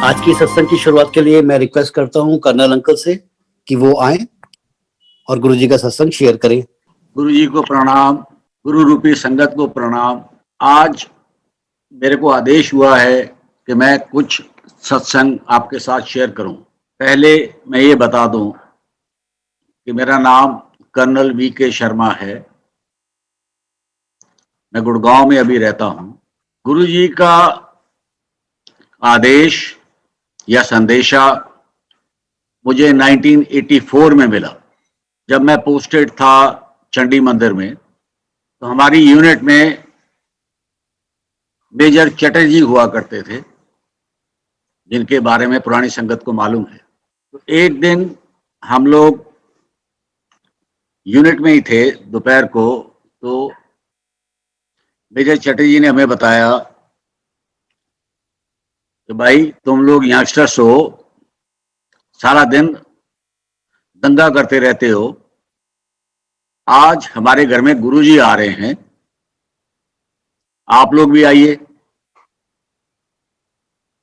आज की सत्संग की शुरुआत के लिए मैं रिक्वेस्ट करता हूं कर्नल अंकल से कि वो आए और गुरुजी का सत्संग शेयर करें। गुरुजी को प्रणाम, गुरु रूपी संगत को प्रणाम। आज मेरे को आदेश हुआ है कि मैं कुछ सत्संग आपके साथ शेयर करूं। पहले मैं ये बता दूं कि मेरा नाम कर्नल वी.के. शर्मा है। मैं गुड़गांव में अभी रहता हूं। गुरुजी का आदेश या संदेशा मुझे 1984 में मिला। जब मैं पोस्टेड था चंडी मंदिर में, तो हमारी यूनिट में मेजर चटर्जी हुआ करते थे, जिनके बारे में पुरानी संगत को मालूम है। तो एक दिन हम लोग यूनिट में ही थे दोपहर को, तो मेजर चटर्जी ने हमें बताया कि भाई तुम लोग यंगस्टर्स हो, सारा दिन दंगा करते रहते हो, आज हमारे घर में गुरुजी आ रहे हैं, आप लोग भी आइए।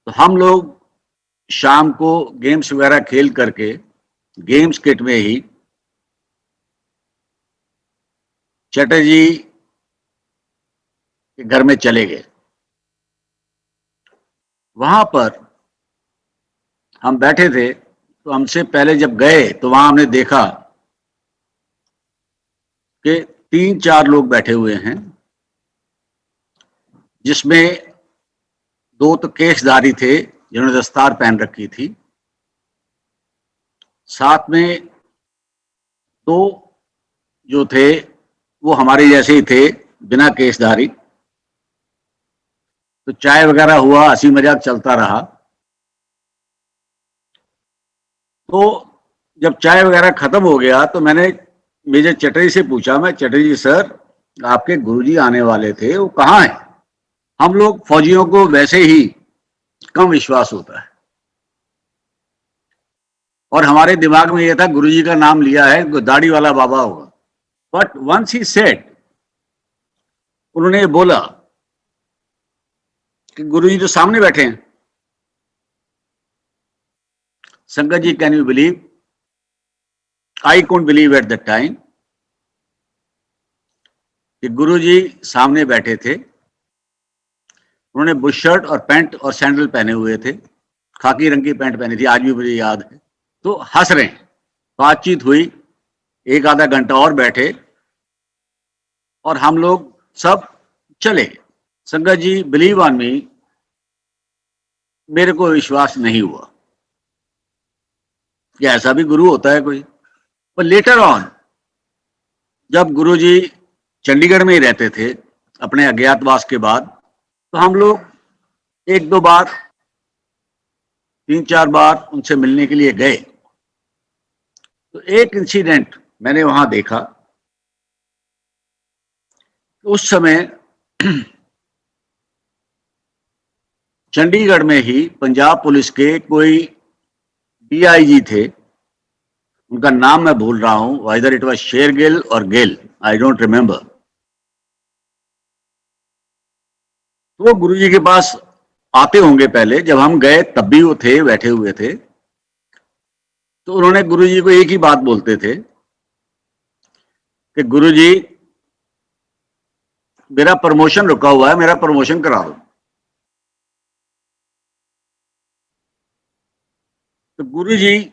तो हम लोग शाम को गेम्स वगैरह खेल करके गेम्स किट में ही चटर्जी के घर में चले गए। वहां पर हम बैठे थे, तो हमसे पहले जब गए तो वहां हमने देखा कि 3-4 लोग बैठे हुए हैं, जिसमें 2 तो केशधारी थे जिन्होंने दस्तार पहन रखी थी, साथ में 2 जो थे वो हमारे जैसे ही थे, बिना केशधारी। तो चाय वगैरह हुआ, हंसी मजाक चलता रहा। तो जब चाय वगैरह खत्म हो गया तो मैंने मेजर चटर्जी से पूछा, मैं चटर्जी सर, आपके गुरुजी आने वाले थे, वो कहाँ हैं? हम लोग फौजियों को वैसे ही कम विश्वास होता है, और हमारे दिमाग में यह था गुरुजी का नाम लिया है, दाढ़ी वाला बाबा होगा। बट वंस ही सेड, उन्होंने ये बोला कि गुरुजी तो सामने बैठे हैं। संगत जी, can you believe, I couldn't believe at that time कि गुरुजी सामने बैठे थे। उन्होंने बुश शर्ट और पैंट और सैंडल पहने हुए थे, खाकी रंग की पैंट पहनी थी, आज भी मुझे याद है। तो हंस रहे हैं। बातचीत हुई, 1-आधा घंटा और बैठे और हम लोग सब चले गए। संगत जी, बिलीव ऑन मी, मेरे को विश्वास नहीं हुआ कि ऐसा भी गुरु होता है कोई। पर लेटर ऑन, जब गुरुजी चंडीगढ़ में ही रहते थे अपने अज्ञातवास के बाद, तो हम लोग 1-2 बार, 3-4 बार उनसे मिलने के लिए गए। तो एक इंसिडेंट मैंने वहां देखा। उस समय चंडीगढ़ में ही पंजाब पुलिस के कोई डीआईजी थे, उनका नाम मैं भूल रहा हूं, आइदर इट वाज शेरगिल और गिल, आई डोंट रिमेंबर। तो वो गुरुजी के पास आते होंगे, पहले जब हम गए तब भी वो थे, बैठे हुए थे। तो उन्होंने गुरुजी को एक ही बात बोलते थे कि गुरुजी, मेरा प्रमोशन रुका हुआ है, मेरा प्रमोशन करा दो। तो गुरुजी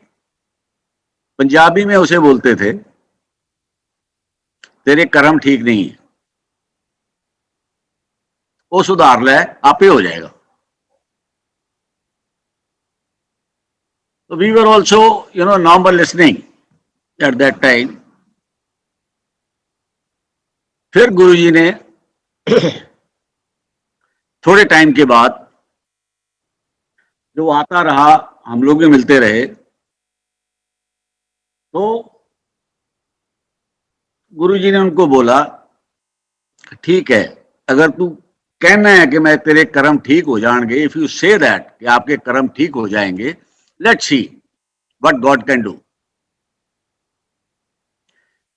पंजाबी में उसे बोलते थे, तेरे कर्म ठीक नहीं है, वो सुधार ले, आपे हो जाएगा। तो we were also normal listening at that time. फिर गुरुजी ने थोड़े टाइम के बाद, जो आता रहा, हम लोग भी मिलते रहे, तो गुरुजी ने उनको बोला, ठीक है, अगर तू कहना है कि मैं तेरे कर्म ठीक हो जाएंगे, इफ यू से दैट कि आपके कर्म ठीक हो जाएंगे, let's see what God can do.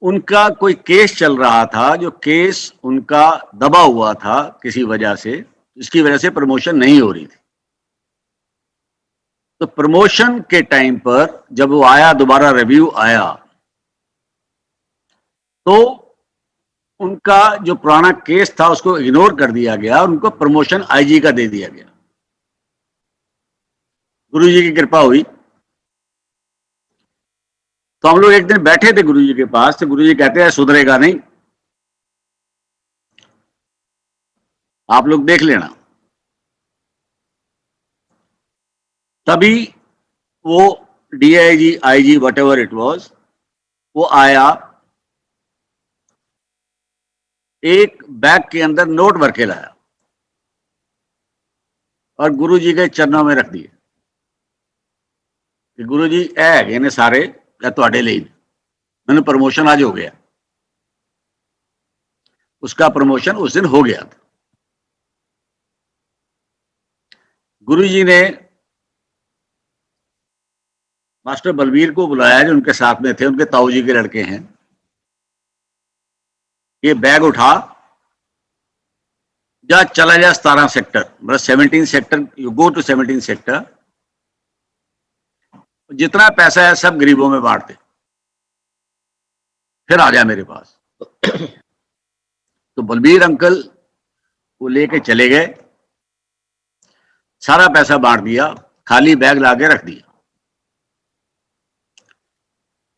उनका कोई केस चल रहा था, जो केस उनका दबा हुआ था किसी वजह से, इसकी वजह से प्रमोशन नहीं हो रही थी। तो प्रमोशन के टाइम पर जब वो आया, दोबारा रिव्यू आया, तो उनका जो पुराना केस था उसको इग्नोर कर दिया गया और उनको प्रमोशन आईजी का दे दिया गया। गुरुजी की कृपा हुई। तो हम लोग एक दिन बैठे थे गुरुजी के पास, तो गुरुजी कहते हैं सुधरेगा नहीं, आप लोग देख लेना। तभी वो DIG, IG, what ever it was, वो आया, एक बैग के अंदर नोट भर के लाया और गुरुजी के चरणों में रख दिए कि गुरुजी ए हैगे ने सारे तुहाडे लिए, मैंने प्रमोशन आज हो गया। उसका प्रमोशन उस दिन हो गया था। गुरुजी ने मास्टर बलबीर को बुलाया, जो उनके साथ में थे, उनके ताऊ जी के लड़के हैं, ये बैग उठा, जा चला जा 17 सेक्टर, मतलब 17 sector, you go to 17 sector, जितना पैसा है सब गरीबों में बांट दे, फिर आ जा मेरे पास। तो बलबीर अंकल वो लेके चले गए, सारा पैसा बांट दिया, खाली बैग लाके रख दिया।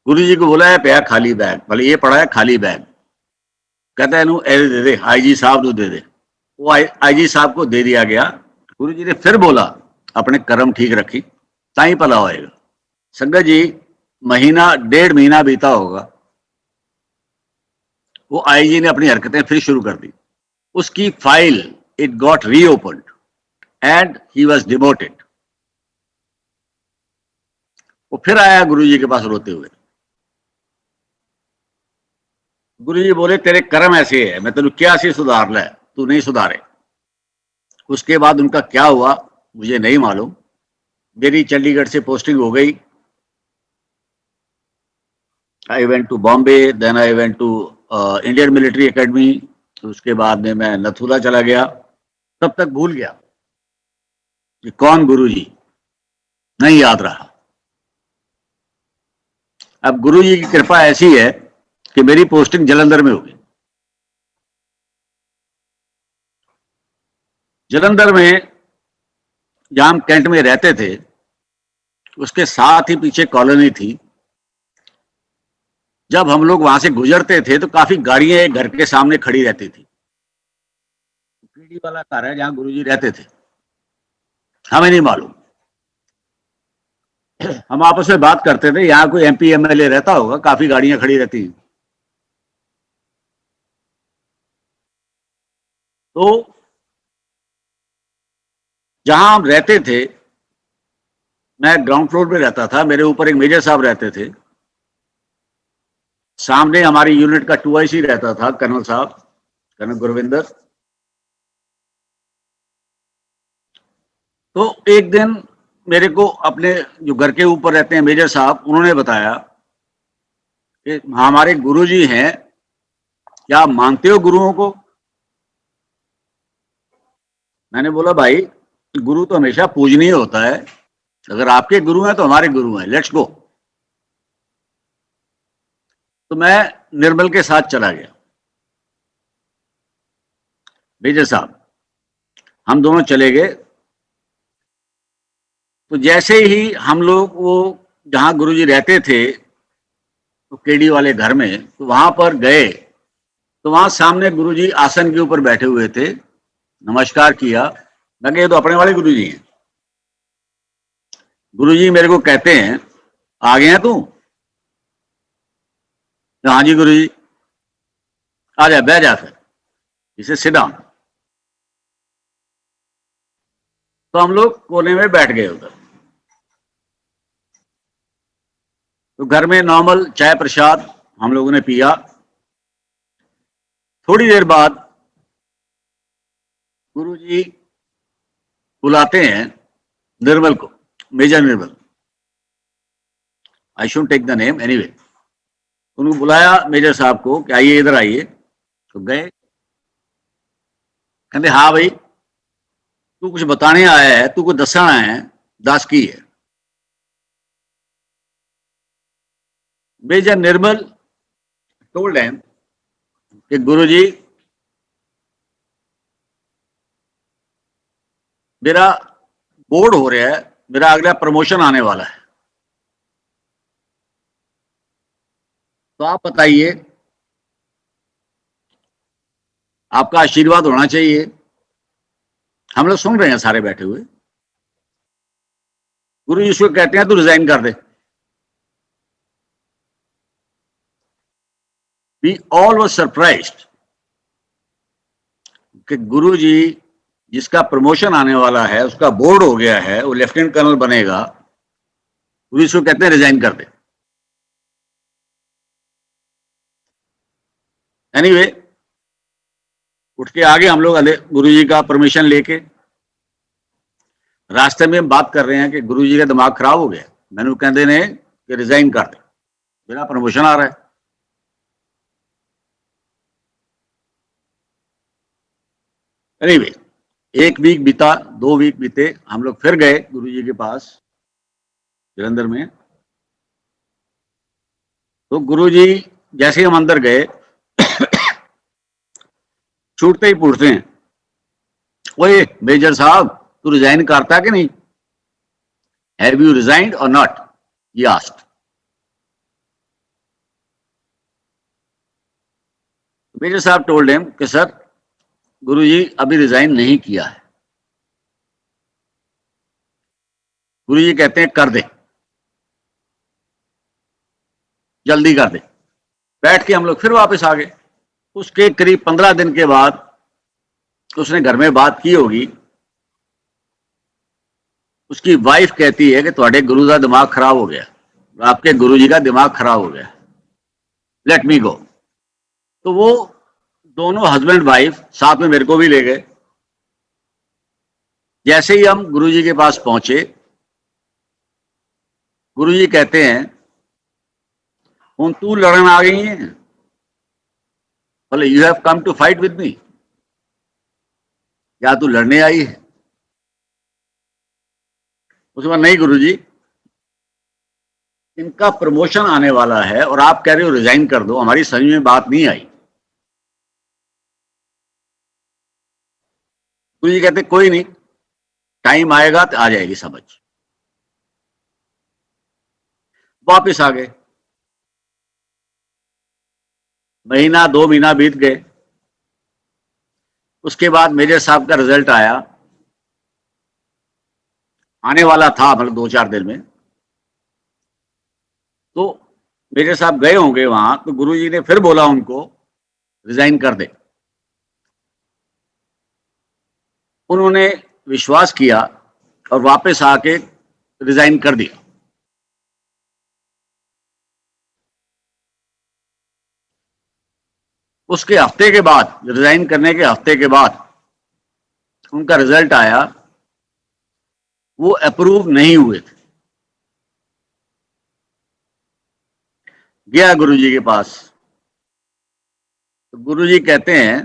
गुरुजी को बोला है पे खाली बैग, भले ये पड़ा है खाली बैग, कहता है नू ऐसे दे दे, आईजी साहब नू दे दे। वो आईजी साहब को दे दिया गया। गुरुजी ने फिर बोला अपने कर्म ठीक रखी ताई भला होएगा। संगत जी, महीना 1.5 महीना बीता होगा, वो आईजी ने अपनी हरकतें फिर शुरू कर दी। उसकी file it got reopened and he was demoted. वो फिर आया गुरुजी के पास रोते हुए। गुरुजी बोले तेरे कर्म ऐसे है, मैं तेन क्या सी सुधार लै, तू नहीं सुधारे। उसके बाद उनका क्या हुआ मुझे नहीं मालूम। मेरी चंडीगढ़ से पोस्टिंग हो गई। I went to Bombay, then I went to Indian Military Academy. उसके बाद में मैं नथुला चला गया। तब तक भूल गया कि कौन गुरुजी, नहीं याद रहा। अब गुरुजी की कृपा ऐसी है कि मेरी पोस्टिंग जलंधर में होगी। जलंधर में जहां हम कैंट में रहते थे, उसके साथ ही पीछे कॉलोनी थी। जब हम लोग वहां से गुजरते थे तो काफी गाड़ियां एक घर के सामने खड़ी रहती थी। पीढ़ी वाला घर है जहां गुरुजी रहते थे, हमें नहीं मालूम। हम आपस में बात करते थे, यहाँ कोई एमपी एमएलए रहता होगा, काफी गाड़ियां खड़ी रहती हैं। तो जहां हम रहते थे, मैं ग्राउंड फ्लोर पे रहता था, मेरे ऊपर एक मेजर साहब रहते थे, सामने हमारी यूनिट का 2IC रहता था, कर्नल साहब, कर्नल गुरविंदर। तो एक दिन मेरे को अपने जो घर के ऊपर रहते हैं मेजर साहब, उन्होंने बताया कि हमारे गुरुजी हैं, क्या आप मानते हो गुरुओं को? मैंने बोला भाई गुरु तो हमेशा पूजनीय होता है, अगर आपके गुरु हैं तो हमारे गुरु हैं, लेट्स गो। तो मैं निर्मल के साथ चला गया, मेजर साहब, हम दोनों चले गए। तो जैसे ही हम लोग वो जहां गुरुजी रहते थे, तो केडी वाले घर में, तो वहां पर गए, तो वहां सामने गुरुजी आसन के ऊपर बैठे हुए थे। नमस्कार किया, लगे ये तो अपने वाले गुरुजी हैं। गुरुजी मेरे को कहते हैं आ गया तू? तो हाँ जी गुरुजी। आ जा, बैठ जा, फिर इसे सिट डाउन। तो हम लोग कोने में बैठ गए उधर। तो घर में नॉर्मल चाय प्रसाद हम लोगों ने पिया। थोड़ी देर बाद गुरुजी बुलाते हैं निर्मल को, major Nirmal, I should take the name anyway. उनको बुलाया मेजर साहब को कि आइए इधर आइए। तो गए, कहते हाँ भाई तू कुछ बताने आया है, तू कुछ दसण आया है, दस की है। मेजर निर्मल टोल्ड हिम कि गुरुजी मेरा बोर्ड हो रहा है, मेरा अगला प्रमोशन आने वाला है, तो आप बताइए, आपका आशीर्वाद होना चाहिए। हम लोग सुन रहे हैं सारे बैठे हुए। गुरु जी उसको कहते हैं तू रिजाइन कर दे। वी ऑल वर सरप्राइज्ड कि गुरु जी जिसका प्रमोशन आने वाला है, उसका बोर्ड हो गया है, वो लेफ्टिनेंट कर्नल बनेगा, गुरु जी उसको कहते हैं रिजाइन कर दे। एनीवे, उठ के आगे हम लोग गुरु जी का परमिशन लेके रास्ते में हम बात कर रहे हैं कि गुरु जी का दिमाग खराब हो गया, मैंने कहते ने कि रिजाइन कर दे, मेरा प्रमोशन आ रहा है। एनीवे, एक वीक बीता, 2 वीक बीते, हम लोग फिर गए गुरु जी के पास जलंधर में। तो गुरु जी जैसे हम अंदर गए छूटते ही पूछते हैं, ओए मेजर साहब तू रिजाइन करता कि नहीं, हैव यू रिजाइंड और नॉट, ही आस्क्ड। मेजर साहब टोल्ड हिम कि सर गुरु जी अभी रिजाइन नहीं किया है। गुरु जी कहते हैं कर दे, जल्दी कर दे। बैठ के हम लोग फिर वापस आ गए। उसके करीब 15 दिन के बाद उसने घर में बात की होगी, उसकी वाइफ कहती है कि तुम्हारे गुरु का दिमाग खराब हो गया, आपके गुरु जी का दिमाग खराब हो गया, लेट मी गो। तो वो दोनों हस्बैंड वाइफ साथ में मेरे को भी ले गए। जैसे ही हम गुरु जी के पास पहुंचे, गुरु जी कहते हैं हूं तू लड़न आ गई है, बोले you have come to fight with me, क्या तू लड़ने आई है। उसके बाद नहीं गुरु जी, इनका प्रमोशन आने वाला है और आप कह रहे हो रिजाइन कर दो, हमारी समझ में बात नहीं आई। गुरु जी कहते कोई नहीं, टाइम आएगा तो आ जाएगी समझ। वापिस आ गए। महीना 2 महीना बीत गए। उसके बाद मेजर साहब का रिजल्ट आया, आने वाला था मतलब 2-4 दिन में। तो मेजर साहब गए होंगे वहां, तो गुरुजी ने फिर बोला उनको रिजाइन कर दे। उन्होंने विश्वास किया और वापस आके रिजाइन कर दिया। उसके हफ्ते के बाद, रिजाइन करने के हफ्ते के बाद उनका रिजल्ट आया, वो अप्रूव नहीं हुए थे। गया गुरुजी के पास, तो गुरुजी कहते हैं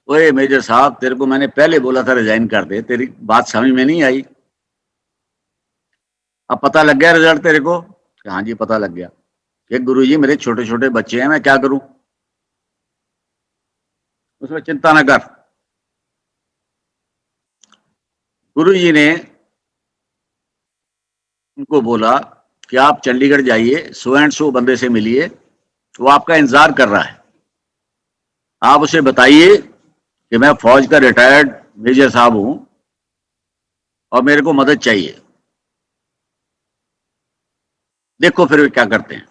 ओए मेजर साहब तेरे को मैंने पहले बोला था रिजाइन कर दे, तेरी बात समझ में नहीं आई। अब पता लग गया रिजल्ट तेरे को? हाँ जी पता लग गया। कि गुरुजी मेरे छोटे छोटे बच्चे हैं, मैं क्या करूं? उसमें चिंता न कर। गुरुजी ने उनको बोला कि आप चंडीगढ़ जाइए, सो एंड सो बंदे से मिलिए, वो आपका इंतजार कर रहा है। आप उसे बताइए कि मैं फौज का रिटायर्ड मेजर साहब हूं और मेरे को मदद चाहिए, देखो फिर वे क्या करते हैं।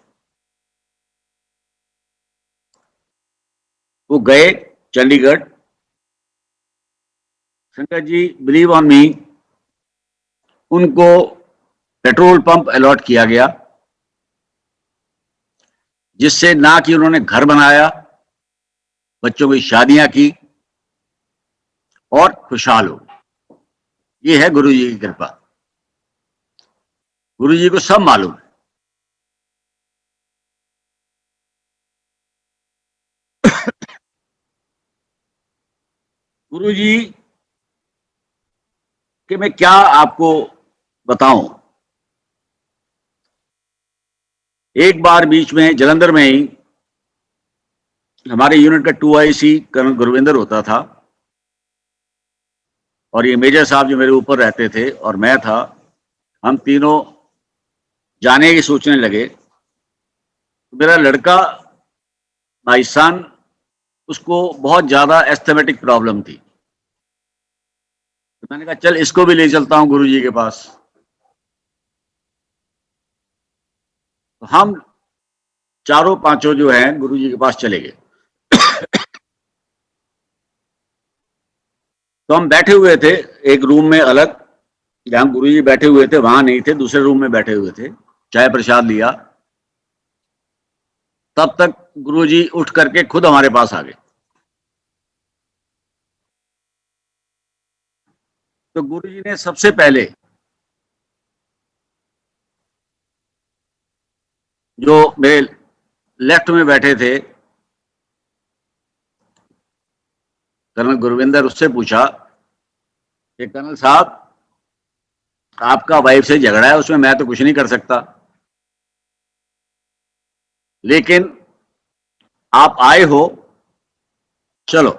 वो गए चंडीगढ़। शंकर जी बिलीव ऑन मी, उनको पेट्रोल पंप अलॉट किया गया, जिससे ना कि उन्होंने घर बनाया, बच्चों की शादियां की और खुशहाल हो। ये है गुरु जी की कृपा। गुरु जी को सब मालूम है। गुरु जी कि मैं क्या आपको बताऊं। एक बार बीच में जलंधर में ही हमारे यूनिट का 2IC कर्नल गुरविंदर होता था, और ये मेजर साहब जो मेरे ऊपर रहते थे और मैं था, हम तीनों जाने की सोचने लगे। मेरा लड़का भाईसान, उसको बहुत ज्यादा एस्थमेटिक प्रॉब्लम थी, तो मैंने कहा चल इसको भी ले चलता हूं गुरुजी के पास। तो हम चारों पांचों जो हैं गुरुजी के पास चले गए। तो हम बैठे हुए थे एक रूम में अलग, जहां गुरुजी बैठे हुए थे वहां नहीं थे, दूसरे रूम में बैठे हुए थे, चाय प्रसाद लिया। तब तक गुरुजी उठ करके खुद हमारे पास आ गए। तो गुरुजी ने सबसे पहले जो मेरे लेफ्ट में बैठे थे कर्नल गुरविंदर, उससे पूछा कि कर्नल साहब, आपका वाइफ से झगड़ा है, उसमें मैं तो कुछ नहीं कर सकता, लेकिन आप आए हो, चलो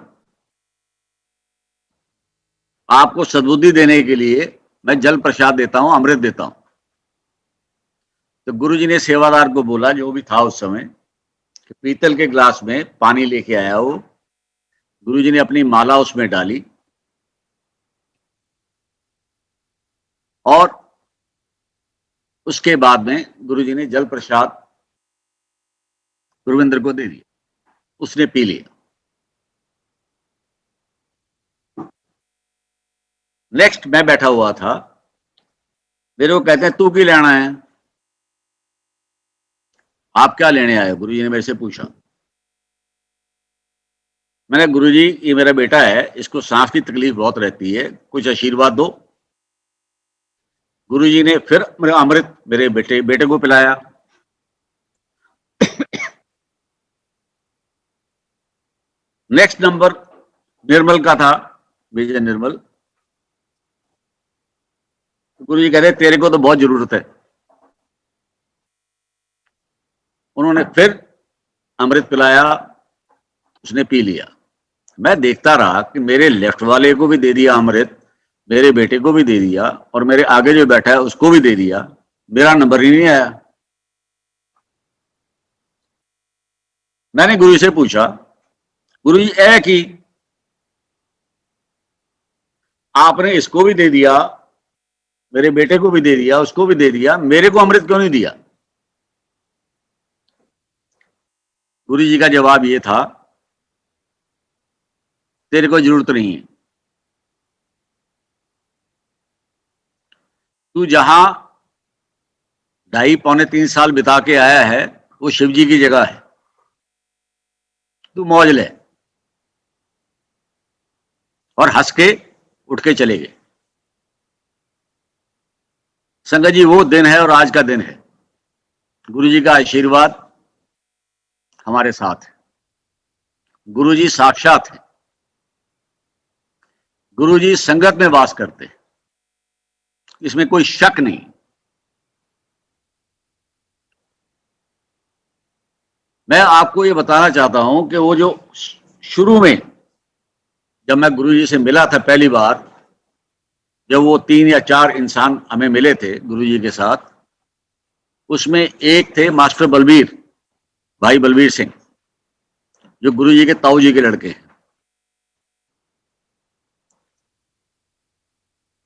आपको सद्बुद्धि देने के लिए मैं जल प्रसाद देता हूं, अमृत देता हूं। तो गुरुजी ने सेवादार को बोला, जो भी था उस समय, कि पीतल के ग्लास में पानी लेके आया हो। गुरुजी ने अपनी माला उसमें डाली और उसके बाद में गुरुजी ने जल प्रसाद गुरविंदर को दे दिया, उसने पी लिया। नेक्स्ट मैं बैठा हुआ था, मेरे को कहते हैं तू क्यों लेना है, आप क्या लेने आए हो, गुरुजी ने मेरे से पूछा। मैंने, गुरुजी ये मेरा बेटा है, इसको सांस की तकलीफ बहुत रहती है, कुछ आशीर्वाद दो। गुरुजी ने फिर मेरा अमृत मेरे बेटे को पिलाया। नेक्स्ट नंबर निर्मल का था, विजय निर्मल। गुरुजी कहते तेरे को तो बहुत जरूरत है। उन्होंने फिर अमृत पिलाया, उसने पी लिया। मैं देखता रहा कि मेरे लेफ्ट वाले को भी दे दिया अमृत, मेरे बेटे को भी दे दिया, और मेरे आगे जो बैठा है उसको भी दे दिया, मेरा नंबर ही नहीं आया। मैंने गुरु से पूछा, गुरुजी ऐ कि आपने इसको भी दे दिया, मेरे बेटे को भी दे दिया, उसको भी दे दिया, मेरे को अमृत क्यों नहीं दिया। गुरुजी का जवाब ये था, तेरे को जरूरत नहीं है, तू जहां 2.5-3 साल बिता के आया है वो शिव जी की जगह है, तू मौज ले। और हंस के उठ के चले गए। संगत जी, वो दिन है और आज का दिन है, गुरु जी का आशीर्वाद हमारे साथ है। गुरु जी साक्षात है, गुरु जी संगत में वास करते हैं, इसमें कोई शक नहीं। मैं आपको ये बताना चाहता हूं कि वो जो शुरू में जब मैं गुरु जी से मिला था पहली बार, जब वो 3 या 4 इंसान हमें मिले थे गुरु जी के साथ, उसमें एक थे मास्टर बलबीर, भाई बलबीर सिंह, जो गुरु जी के ताऊ जी के लड़के हैं।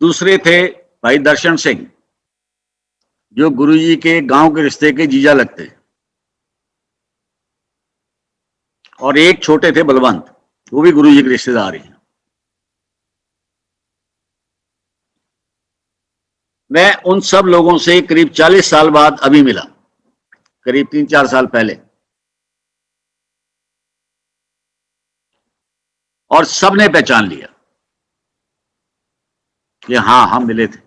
दूसरे थे भाई दर्शन सिंह, जो गुरु जी के गांव के रिश्ते के जीजा लगते। और एक छोटे थे बलवंत, वो भी गुरु जी के रिश्तेदार हैं। मैं उन सब लोगों से करीब 40 साल बाद अभी मिला, करीब 3-4 साल पहले, और सबने पहचान लिया कि हाँ हम मिले थे।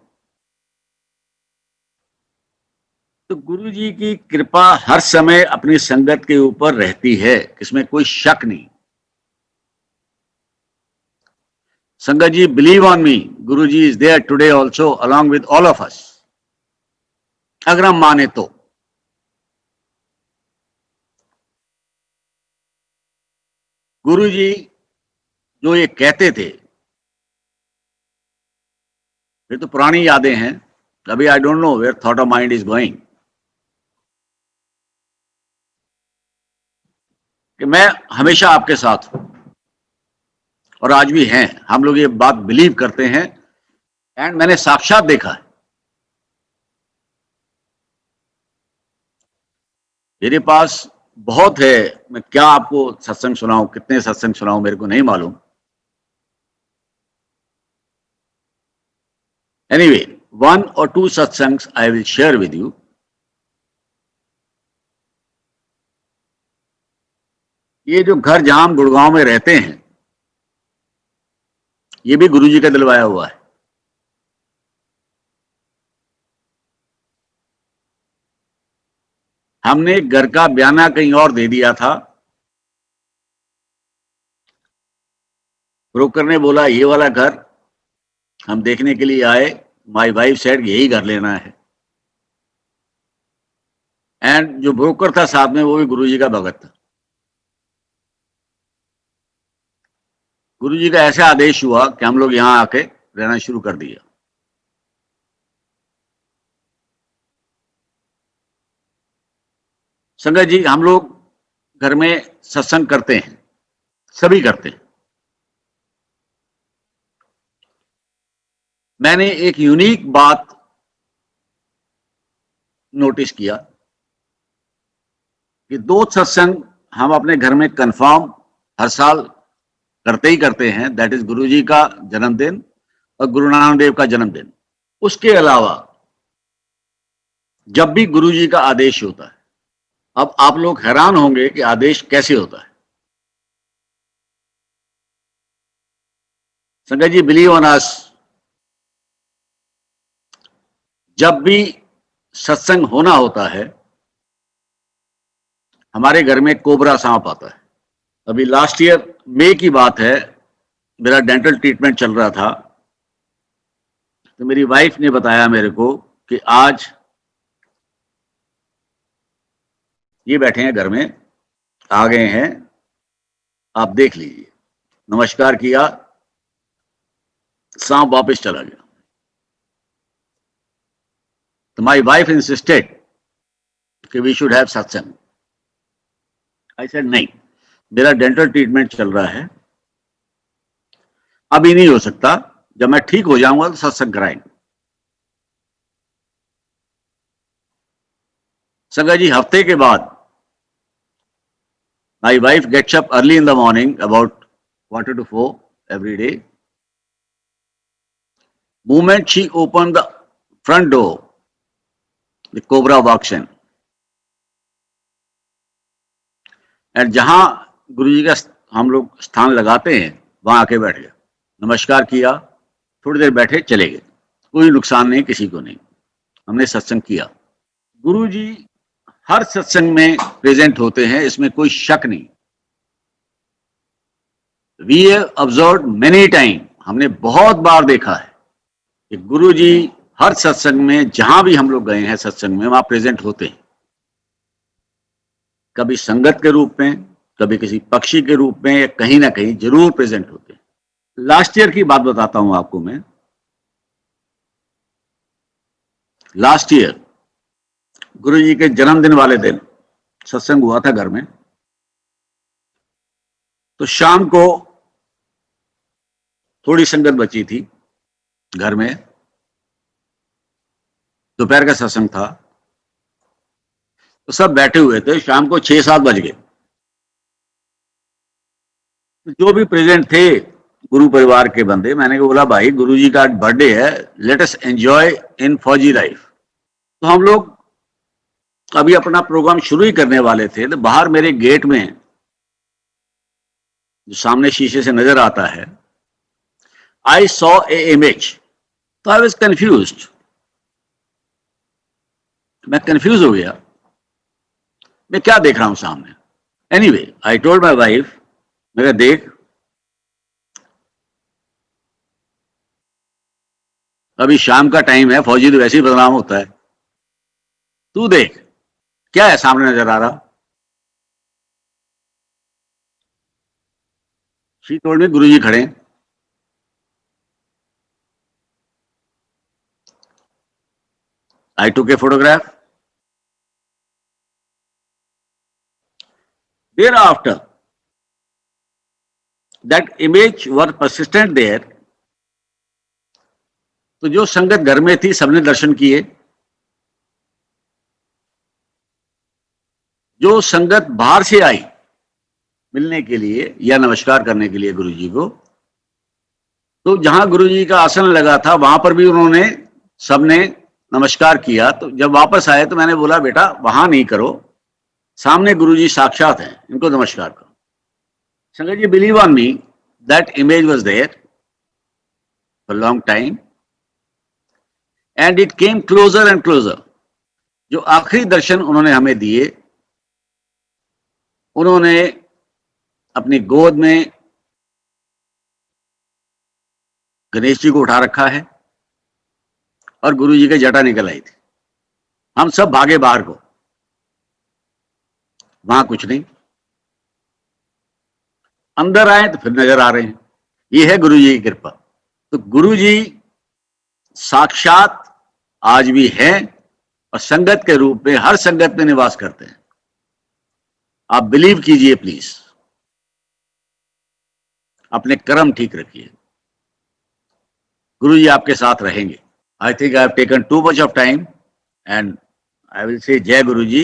तो गुरु जी की कृपा हर समय अपनी संगत के ऊपर रहती है, इसमें कोई शक नहीं। संगत जी, बिलीव ऑन मी, गुरु जी is there today also along with all of us. अगर हम माने तो गुरु जी जो ये कहते थे, ये तो पुरानी यादें हैं। अभी I don't know where thought of mind is going, कि मैं हमेशा आपके साथ हूं, और आज भी हैं। हम लोग ये बात बिलीव करते हैं, एंड मैंने साक्षात देखा है। मेरे पास बहुत है, मैं क्या आपको सत्संग सुनाऊं, कितने सत्संग सुनाऊं, मेरे को नहीं मालूम। Anyway, 1 or 2 satsangs I will share with you. ये जो घर जहां हम गुड़गांव में रहते हैं, ये भी गुरु जी का दिलवाया हुआ है। हमने घर का बयाना कहीं और दे दिया था। ब्रोकर ने बोला ये वाला घर हम देखने के लिए आए, माय वाइफ सेड यही घर लेना है। एंड जो ब्रोकर था साथ में, वो भी गुरु जी का भगत था। गुरु जी का ऐसा आदेश हुआ कि हम लोग यहां आके रहना शुरू कर दिया। संगत जी, हम लोग घर में सत्संग करते हैं, सभी करते हैं। मैंने एक यूनिक बात नोटिस किया कि 2 सत्संग हम अपने घर में कंफर्म हर साल करते ही करते हैं। दैट इज गुरु जी का जन्मदिन और गुरु नानक देव का जन्मदिन। उसके अलावा जब भी गुरु जी का आदेश होता है, अब आप लोग हैरान होंगे कि आदेश कैसे होता है। संगत जी, बिलीव ऑन अस, जब भी सत्संग होना होता है, हमारे घर में कोबरा सांप आता है। अभी लास्ट ईयर मई की बात है, मेरा डेंटल ट्रीटमेंट चल रहा था, तो मेरी वाइफ ने बताया मेरे को कि आज ये बैठे हैं घर में, आ गए हैं, आप देख लीजिए। नमस्कार किया, सांप वापस चला गया। तो माई वाइफ इंसिस्टेड कि वी शुड हैव सत्संग। आई सेड नहीं, मेरा डेंटल ट्रीटमेंट चल रहा है, अभी नहीं हो सकता, जब मैं ठीक हो जाऊंगा तो सत्संग कराएंगे। संगत जी, हफ्ते के बाद my wife gets up early in the morning about 3:45 every day. Moment she opened the front door, the cobra walks in. And जहां गुरु जी का हम लोग स्थान लगाते हैं, वहां आके बैठ गया, नमस्कार किया, थोड़ी देर बैठे, चले गए। कोई नुकसान नहीं, किसी को नहीं। हमने सत्संग किया। गुरु जी हर सत्संग में प्रेजेंट होते हैं, इसमें कोई शक नहीं। We have observed many time, हमने बहुत बार देखा है कि गुरु जी हर सत्संग में, जहां भी हम लोग गए हैं सत्संग में, वहां प्रेजेंट होते हैं। कभी संगत के रूप में, कभी किसी पक्षी के रूप में, या कहीं ना कहीं जरूर प्रेजेंट होते हैं। लास्ट ईयर की बात बताता हूं आपको मैं। लास्ट ईयर गुरु जी के जन्मदिन वाले दिन सत्संग हुआ था घर में। तो शाम को थोड़ी संगत बची थी घर में, दोपहर का सत्संग था, तो सब बैठे हुए थे। शाम को 6-7 बज गए। जो भी प्रेजेंट थे गुरु परिवार के बंदे, मैंने बोला भाई गुरु जी का बर्थडे है, लेट अस एंजॉय इन फौजी लाइफ। तो हम लोग अभी अपना प्रोग्राम शुरू ही करने वाले थे, तो बाहर मेरे गेट में, जो सामने शीशे से नजर आता है, आई सॉ ए इमेज। तो आई वाज कंफ्यूज्ड, मैं कंफ्यूज हो गया, मैं क्या देख रहा हूं सामने। Anyway, I told my wife, मैं देख, अभी शाम का टाइम है, फौजी तो वैसे ही बदनाम होता है। तू देख क्या है सामने नजर आ रहा। शी टोल्ड मी गुरुजी खड़े हैं। I took a photograph. Thereafter, that image was persistent there. तो जो संगत घर में थी सबने दर्शन किए, जो संगत बाहर से आई मिलने के लिए या नमस्कार करने के लिए गुरुजी को, तो जहां गुरुजी का आसन लगा था वहां पर भी उन्होंने सबने नमस्कार किया। तो जब वापस आए तो मैंने बोला बेटा वहां नहीं करो, सामने गुरुजी साक्षात हैं, इनको नमस्कार करो। संगत जी, believe on me, that image was there for long time and it came closer and closer. जो आखिरी दर्शन उन्होंने हमें दिए, उन्होंने अपनी गोद में गणेश जी को उठा रखा है और गुरु जी की जटा निकल आई थी। हम सब भागे बाहर को, वहां कुछ नहीं। अंदर आए तो फिर नजर आ रहे हैं। ये है गुरु जी की कृपा। तो गुरु जी साक्षात आज भी हैं और संगत के रूप में हर संगत में निवास करते हैं। आप बिलीव कीजिए प्लीज, अपने कर्म ठीक रखिए, गुरु जी आपके साथ रहेंगे। I think I have taken too much of time and I will say जय गुरु जी।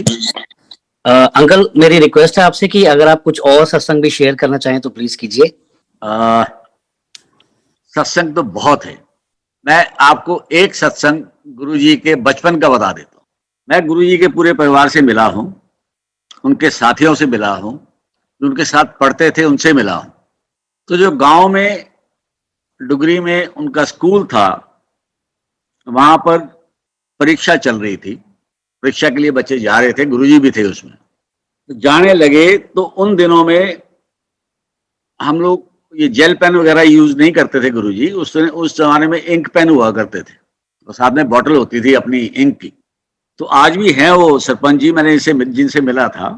अंकल, मेरी रिक्वेस्ट है आपसे कि अगर आप कुछ और सत्संग भी शेयर करना चाहें तो प्लीज कीजिए। सत्संग तो बहुत है। मैं आपको एक सत्संग गुरु जी के बचपन का बता देता हूँ। मैं गुरु जी के पूरे परिवार से मिला हूँ, उनके साथियों से मिला हूँ, जो उनके साथ पढ़ते थे उनसे मिला हूँ। तो जो गांव में डुगरी में उनका स्कूल था, वहां पर परीक्षा चल रही थी। परीक्षा के लिए बच्चे जा रहे थे, गुरुजी भी थे उसमें। तो जाने लगे तो उन दिनों में हम लोग ये जेल पेन वगैरह यूज नहीं करते थे गुरुजी। उस जमाने में इंक पेन हुआ करते थे और साथ में बॉटल होती थी अपनी इंक की। तो आज भी हैं वो सरपंच जी, मैंने जिनसे मिला था,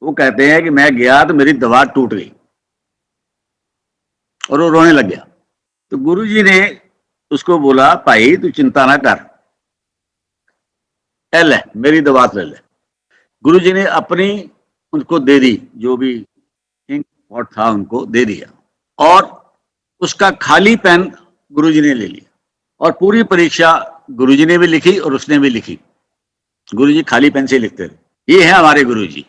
वो कहते हैं कि मैं गया तो मेरी दीवार टूट गई और वो रोने लग गया। तो गुरुजी ने उसको बोला, भाई तू चिंता ना कर, ले मेरी दवा ले ले। गुरुजी ने अपनी उनको दे दी, जो भी इंक पॉट था उनको दे दिया और उसका खाली पेन गुरुजी ने ले लिया और पूरी परीक्षा गुरुजी ने भी लिखी और उसने भी लिखी। गुरुजी खाली पेन से लिखते थे। ये है हमारे गुरुजी।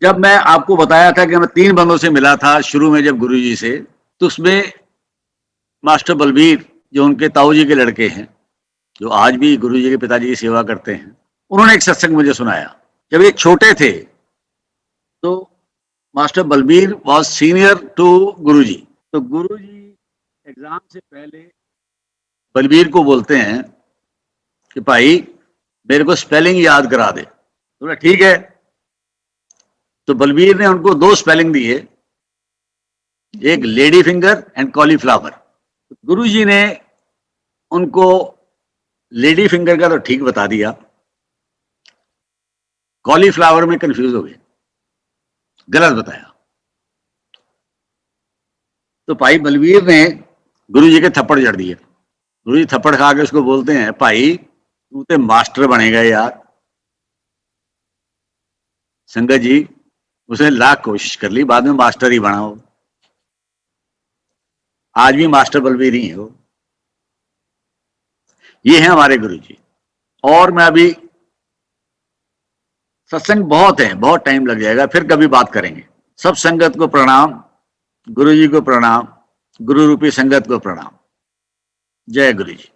जब मैं आपको बताया था कि मैं 3 बंदों से मिला था शुरू में जब गुरुजी से, तो उसमें मास्टर बलबीर जो उनके ताऊ जी के लड़के हैं, जो आज भी गुरुजी के पिताजी की सेवा करते हैं, उन्होंने एक सत्संग मुझे सुनाया। जब ये छोटे थे तो master Balbir was senior to गुरुजी। तो गुरुजी एग्जाम से पहले बलबीर को बोलते हैं कि भाई मेरे को स्पेलिंग याद करा दे। तो बोला ठीक है। तो बलबीर ने उनको 2 स्पेलिंग दिए, एक लेडी फिंगर एंड कॉलीफ्लावर। गुरुजी ने उनको लेडी फिंगर का तो ठीक बता दिया, कॉलीफ्लावर में कंफ्यूज हो गए, गलत बताया। तो भाई बलबीर ने गुरुजी के थप्पड़ जड़ दिए। गुरुजी थप्पड़ खा के उसको बोलते हैं, भाई तू तो मास्टर बनेगा यार। संगत जी, उसने लाख कोशिश कर ली, बाद में मास्टर ही बना हो। आज भी मास्टर बलबीर ही है वो। ये है हमारे गुरुजी। और मैं अभी सत्संग बहुत है, बहुत टाइम लग जाएगा, फिर कभी बात करेंगे। सब संगत को प्रणाम, गुरुजी को प्रणाम, गुरु रूपी संगत को प्रणाम। जय गुरु जी।